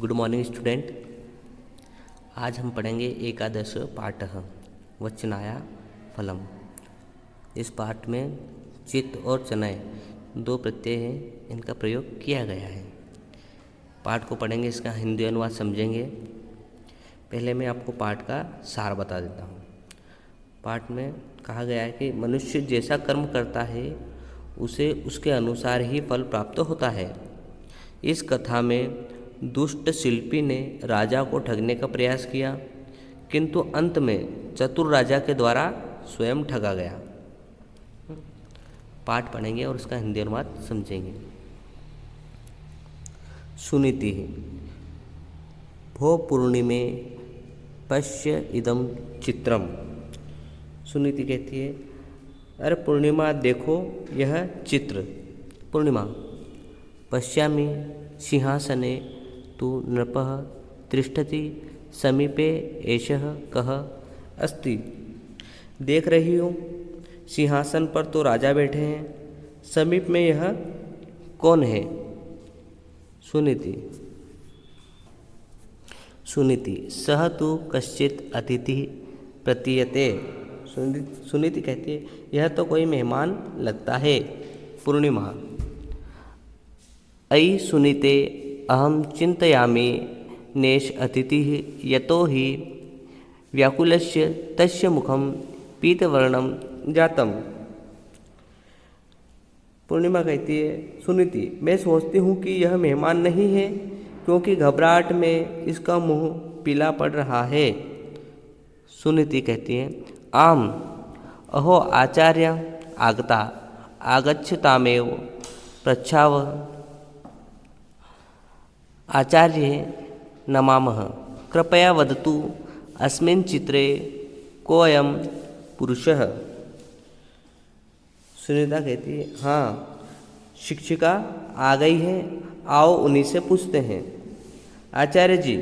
Good morning student. आज हम पढ़ेंगे एकादश पाठः वचनाया फलम। इस पाठ में चित और चनय दो प्रत्यय हैं, इनका प्रयोग किया गया है। पाठ को पढ़ेंगे, इसका हिंदी अनुवाद समझेंगे। पहले मैं आपको पाठ का सार बता देता हूँ। पाठ में कहा गया है कि मनुष्य जैसा कर्म करता है उसे उसके अनुसार ही फल प्राप्त होता है। इस कथा में दुष्ट शिल्पी ने राजा को ठगने का प्रयास किया, किंतु अंत में चतुर राजा के द्वारा स्वयं ठगा गया। पाठ पढ़ेंगे और उसका हिंदी अनुवाद समझेंगे। सुनीति भो पूर्णिमे पश्य इदम चित्रम। सुनीति कहती है, अरे पूर्णिमा देखो यह चित्र। पूर्णिमा पश्यामि सिंहासने तु नृपः तिष्ठति समीपे एषः कः अस्ति। देख रही हूँ सिंहासन पर तो राजा बैठे हैं, समीप में यह कौन है। सुनीति सह तु कश्चित् अतिथि प्रतीयते। सुनीति कहती है, यह तो कोई मेहमान लगता है। पूर्णिमा अयि सुनीते अहम चिंतयामि नेश अतिथिः यतो हि व्याकुलस्य तस्य मुखम पीतवर्णम जातम। पूर्णिमा कहती है, सुनीति मैं सोचती हूँ कि यह मेहमान नहीं है, क्योंकि घबराहट में इसका मुंह पीला पड़ रहा है। सुनीति कहती है, आम अहो आचार्य आगता आगच्छतामेव पृच्छाव। आचार्य नमामः, कृपया वदतु अस्मिन् चित्रे कोऽयं पुरुषः। सुनीता कहती है, हाँ शिक्षिका आ गई है, आओ उन्हीं से पूछते हैं। आचार्य जी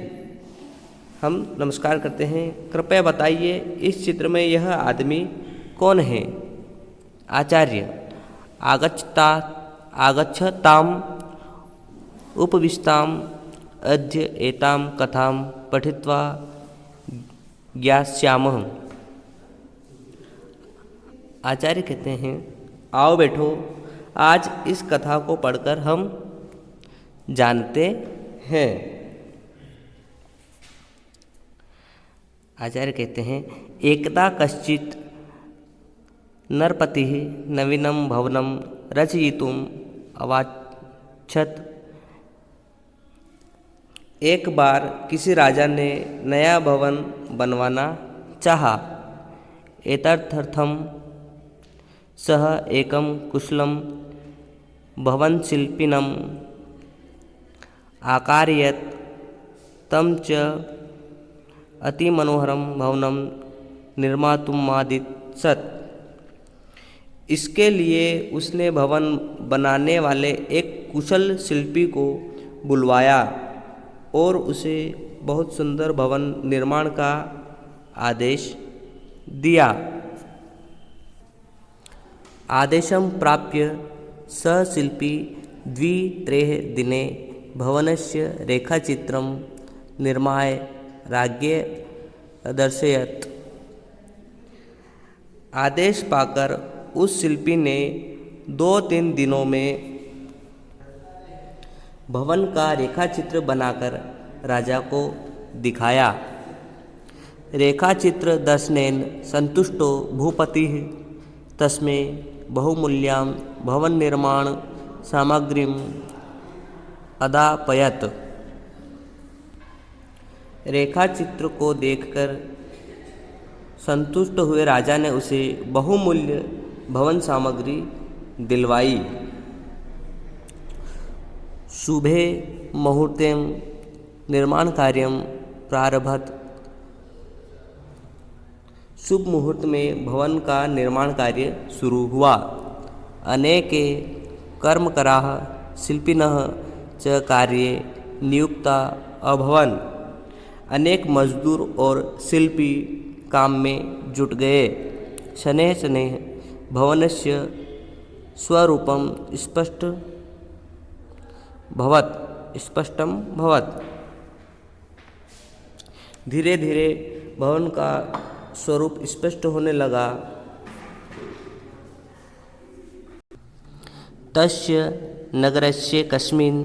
हम नमस्कार करते हैं, कृपया बताइए इस चित्र में यह आदमी कौन है। आचार्य आगच्छताम उपविष्टाम अद्य एताम कथाम पठित्वा ज्ञास्यामः। आचार्य कहते हैं, आओ बैठो, आज इस कथा को पढ़कर हम जानते हैं। आचार्य कहते हैं, एकदा कश्चित् नरपतिः नवीनं भवनं रचयितुम् अवाच्छत्। एक बार किसी राजा ने नया भवन बनवाना चाहा। एतदर्थं सः एकं कुशलं भवनशिल्पिनम् आकारयत्। तं च अतिमनोहरं भवनं निर्मातुमादिशत्। इसके लिए उसने भवन बनाने वाले एक कुशल शिल्पी को बुलवाया और उसे बहुत सुंदर भवन निर्माण का आदेश दिया। आदेशं प्राप्य सः शिल्पी 2-3 दिने भवनस्य रेखाचित्रं निर्माय राज्ञे दर्शयत्। आदेश पाकर उस शिल्पी ने 2-3 दिनों में भवन का रेखाचित्र बनाकर राजा को दिखाया। रेखाचित्र दर्शनेन संतुष्टो भूपतिः तस्मै बहुमूल्यां भवन निर्माण सामग्रीम् अदापयत्। रेखाचित्र को देखकर संतुष्ट हुए राजा ने उसे बहुमूल्य भवन सामग्री दिलवाई। शुभे मुहूर्ते निर्माण कार्यं प्रारभत। शुभ मुहूर्त में भवन का निर्माण कार्य शुरू हुआ। अनेके कर्मकराः शिल्पिनः च कार्ये नियुक्ता अभवन्। अनेक मजदूर और शिल्पी काम में जुट गए। शनैः शनैः भवनस्य स्वरूपं स्पष्टं भवत्। धीरे धीरे भवन का स्वरूप स्पष्ट होने लगा। तस्य नगरस्य कस्मिन्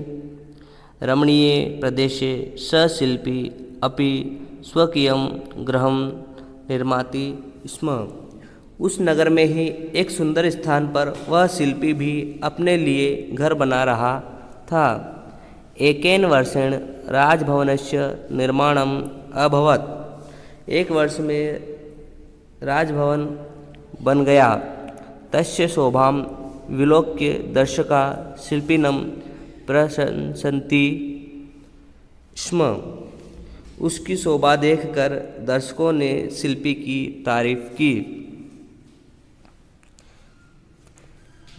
रमणीये प्रदेशे स शिल्पी अपि स्वकीयं गृहं निर्माति स्म। उस नगर में ही एक सुंदर स्थान पर वह शिल्पी भी अपने लिए घर बना रहा था। एकेन वर्षेण राजभवनस्य निर्माणम् अभवत्। एक वर्ष में राजभवन बन गया। तस्य शोभां विलोक्य दर्शका शिल्पिनं प्रशंसन्ति स्म। उसकी शोभा देखकर दर्शकों ने शिल्पी की तारीफ की।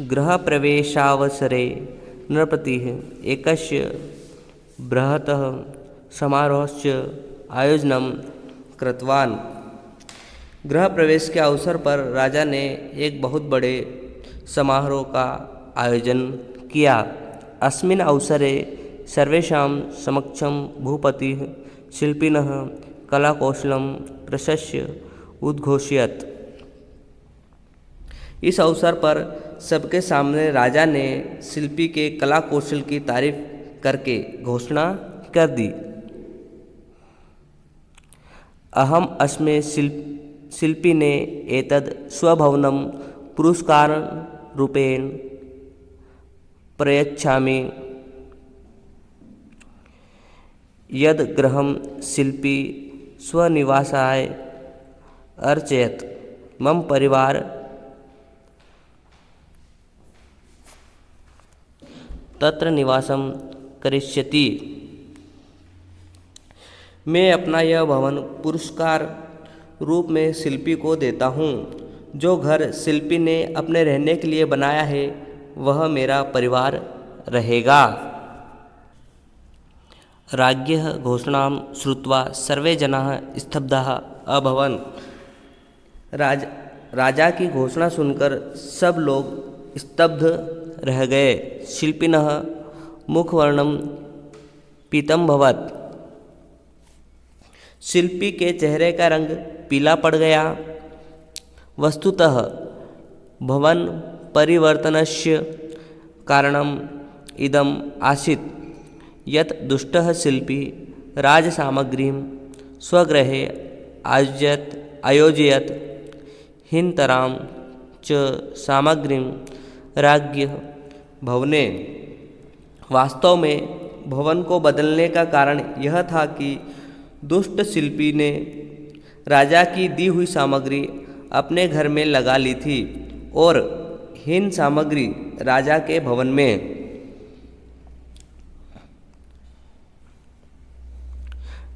गृहप्रवेशावसरे नृपतिः एकस्य बृहतः समारोहस्य आयोजनं कृतवान्। गृह प्रवेश के अवसर पर राजा ने एक बहुत बड़े समारोह का आयोजन किया। अस्मिन् अवसरे सर्वेषां समक्षं भूपतिः शिल्पिनः कलाकौशलं प्रशंस्य उद्घोषयत्। इस अवसर पर सबके सामने राजा ने शिल्पी के कला कौशल की तारीफ करके घोषणा कर दी। अहम अस्मै शिल्पिने एतद् स्वभवनं पुरस्काररूपेण प्रयच्छामि। यद् गृहं शिल्पी स्वनिवासाय अर्चयत् मम परिवार तत्र निवासं करिष्यति। मैं अपना यह भवन पुरस्कार रूप में शिल्पी को देता हूँ। जो घर शिल्पी ने अपने रहने के लिए बनाया है वह मेरा परिवार रहेगा। राज्ञः घोषणां श्रुत्वा सर्वे जनाः स्तब्धाः अभवन्। राजा की घोषणा सुनकर सब लोग स्तब्ध रह गए। शिल्पिनः मुखवर्णं पीतमभवत्। शिल्पी के चेहरे का रंग पीला पड़ गया। वस्तुतः भवन परिवर्तनस्य कारणम् इदम् आसीत् यत् दुष्टः शिल्पी राजसामग्रीं स्वगृहे आयोजयत् हीनतरां च सामग्रीं राज्ञः भवने। वास्तव में भवन को बदलने का कारण यह था कि दुष्ट शिल्पी ने राजा की दी हुई सामग्री अपने घर में लगा ली थी और हीन सामग्री राजा के भवन में।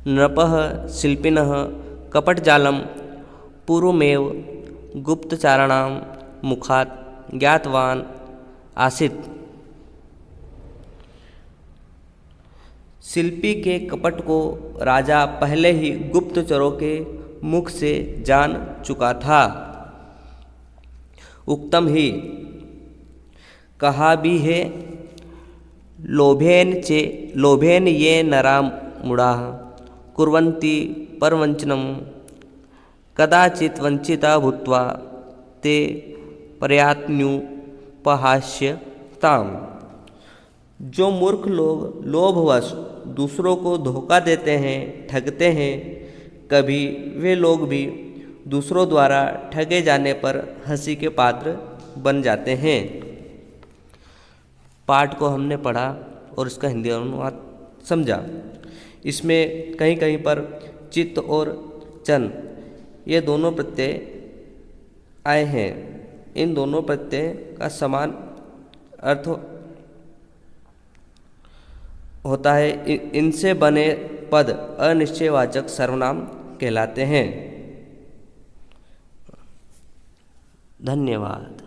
नृपः शिल्पिनः कपटजालं पूर्वमेव गुप्तचाराणां मुखात् ज्ञातवान् आसीत्। शिल्पी के कपट को राजा पहले ही गुप्तचरों के मुख से जान चुका था। उक्तम ही कहा भी है, लोभेन ये नरा मूढ़ाः कुर्वन्ति परवञ्चनं कदाचित् वञ्चिता भूत्वा ते प्रयात्नुपहास्यताम्। जो मूर्ख लोग लोभवश दूसरों को धोखा देते हैं, ठगते हैं, कभी वे लोग भी दूसरों द्वारा ठगे जाने पर हंसी के पात्र बन जाते हैं। पाठ को हमने पढ़ा और इसका हिंदी अनुवाद समझा। इसमें कहीं कहीं पर चित्त और चन ये दोनों प्रत्यय आए हैं। इन दोनों प्रत्यय का समान अर्थ होता है। इनसे बने पद अनिश्चयवाचक सर्वनाम कहलाते हैं। धन्यवाद।